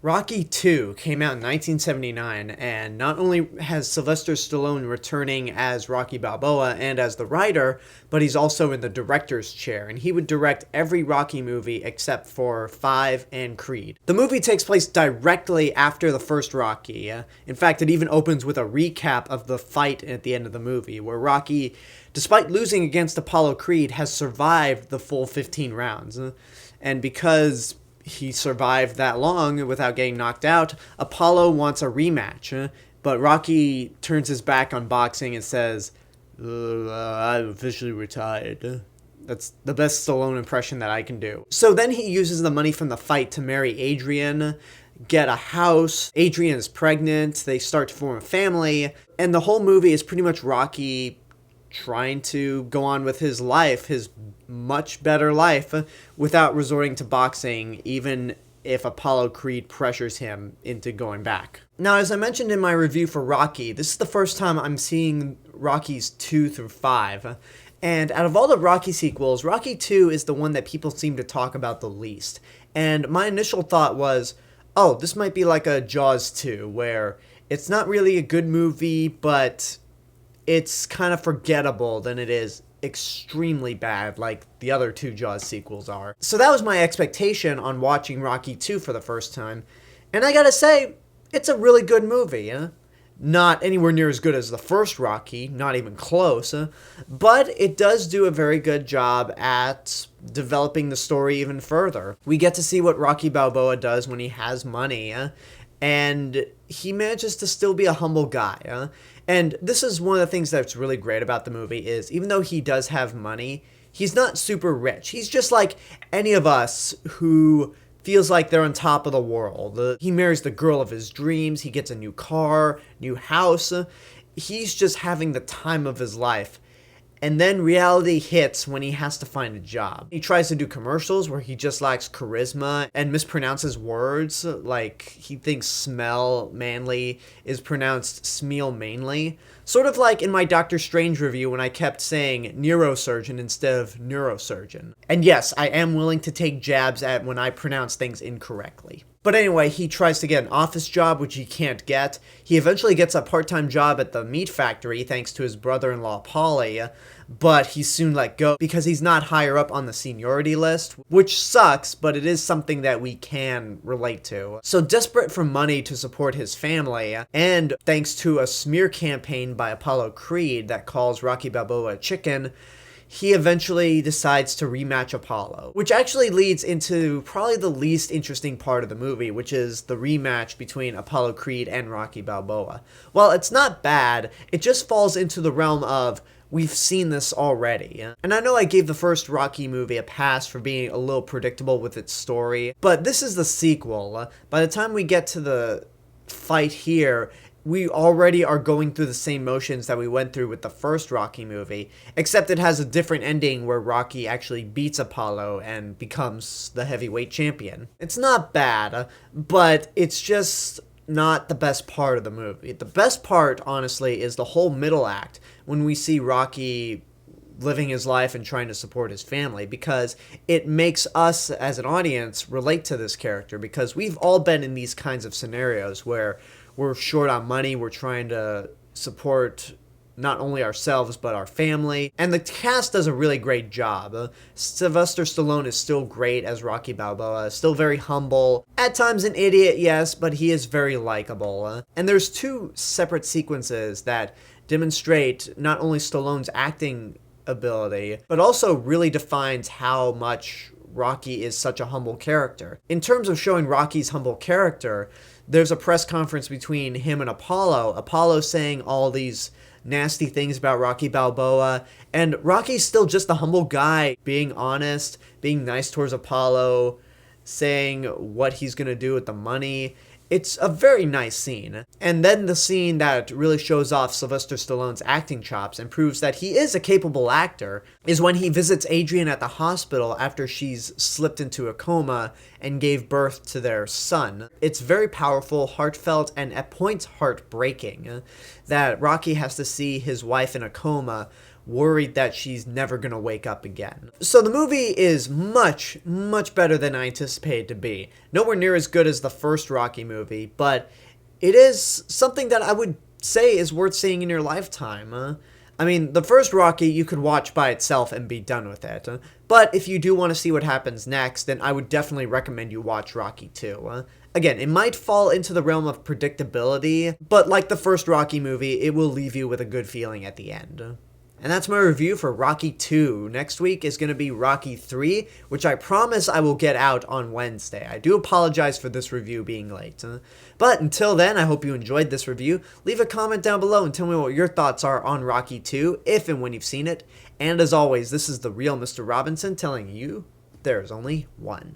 Rocky 2 came out in 1979, and not only has Sylvester Stallone returning as Rocky Balboa and as the writer, but he's also in the director's chair, and he would direct every Rocky movie except for 5 and Creed. The movie takes place directly after the first Rocky. In fact, it even opens with a recap of the fight at the end of the movie, where Rocky, despite losing against Apollo Creed, has survived the full 15 rounds. And because he survived that long without getting knocked out, Apollo wants a rematch, but Rocky turns his back on boxing and says, I'm officially retired. That's the best Stallone impression that I can do. So then he uses the money from the fight to marry Adrian, get a house. Adrian is pregnant, they start to form a family, and the whole movie is pretty much Rocky trying to go on with his life, his much better life, without resorting to boxing, even if Apollo Creed pressures him into going back. Now, as I mentioned in my review for Rocky, this is the first time I'm seeing Rockies 2 through 5. And out of all the Rocky sequels, Rocky 2 is the one that people seem to talk about the least. And my initial thought was, oh, this might be like a Jaws 2, where it's not really a good movie, but it's kind of forgettable than it is extremely bad, like the other 2 Jaws sequels are. So that was my expectation on watching Rocky 2 for the first time. And I gotta say, it's a really good movie. Not anywhere near as good as the first Rocky, not even close, but it does do a very good job at developing the story even further. We get to see what Rocky Balboa does when he has money, and he manages to still be a humble guy. And this is one of the things that's really great about the movie is, even though he does have money, he's not super rich. He's just like any of us who feels like they're on top of the world. He marries the girl of his dreams, he gets a new car, new house. He's just having the time of his life. And then reality hits when he has to find a job. He tries to do commercials where he just lacks charisma and mispronounces words, like he thinks smell manly is pronounced smeal mainly. Sort of like in my Doctor Strange review when I kept saying neurosurgeon instead of neurosurgeon. And yes, I am willing to take jabs at when I pronounce things incorrectly. But anyway, he tries to get an office job, which he can't get. He eventually gets a part-time job at the meat factory thanks to his brother-in-law, Paulie, but he's soon let go because he's not higher up on the seniority list, which sucks, but it is something that we can relate to. So desperate for money to support his family, and thanks to a smear campaign by Apollo Creed that calls Rocky Balboa a chicken, he eventually decides to rematch Apollo, which actually leads into probably the least interesting part of the movie, which is the rematch between Apollo Creed and Rocky Balboa. Well, it's not bad, it just falls into the realm of, we've seen this already. And I know I gave the first Rocky movie a pass for being a little predictable with its story, but this is the sequel. By the time we get to the fight here, we already are going through the same motions that we went through with the first Rocky movie, except it has a different ending where Rocky actually beats Apollo and becomes the heavyweight champion. It's not bad, but it's just not the best part of the movie. The best part, honestly, is the whole middle act, when we see Rocky living his life and trying to support his family, because it makes us as an audience relate to this character, because we've all been in these kinds of scenarios where we're short on money, we're trying to support not only ourselves but our family, and the cast does a really great job. Sylvester Stallone is still great as Rocky Balboa, still very humble, at times an idiot, yes, but he is very likable. And there's 2 separate sequences that demonstrate not only Stallone's acting ability, but also really defines how much Rocky is such a humble character. In terms of showing Rocky's humble character, there's a press conference between him and Apollo saying all these nasty things about Rocky Balboa, and Rocky's still just a humble guy, being honest, being nice towards Apollo, saying what he's gonna do with the money. It's a very nice scene. And then the scene that really shows off Sylvester Stallone's acting chops and proves that he is a capable actor is when he visits Adrian at the hospital after she's slipped into a coma and gave birth to their son. It's very powerful, heartfelt, and at points heartbreaking that Rocky has to see his wife in a coma worried that she's never gonna wake up again. So the movie is much, much better than I anticipated to be. Nowhere near as good as the first Rocky movie, but it is something that I would say is worth seeing in your lifetime. I mean, the first Rocky you could watch by itself and be done with it. But if you do want to see what happens next, then I would definitely recommend you watch Rocky 2. Again, it might fall into the realm of predictability, but like the first Rocky movie, it will leave you with a good feeling at the end. And that's my review for Rocky 2. Next week is going to be Rocky 3, which I promise I will get out on Wednesday. I do apologize for this review being late. But until then, I hope you enjoyed this review. Leave a comment down below and tell me what your thoughts are on Rocky 2, if and when you've seen it. And as always, this is the real Mr. Robinson telling you there's only one.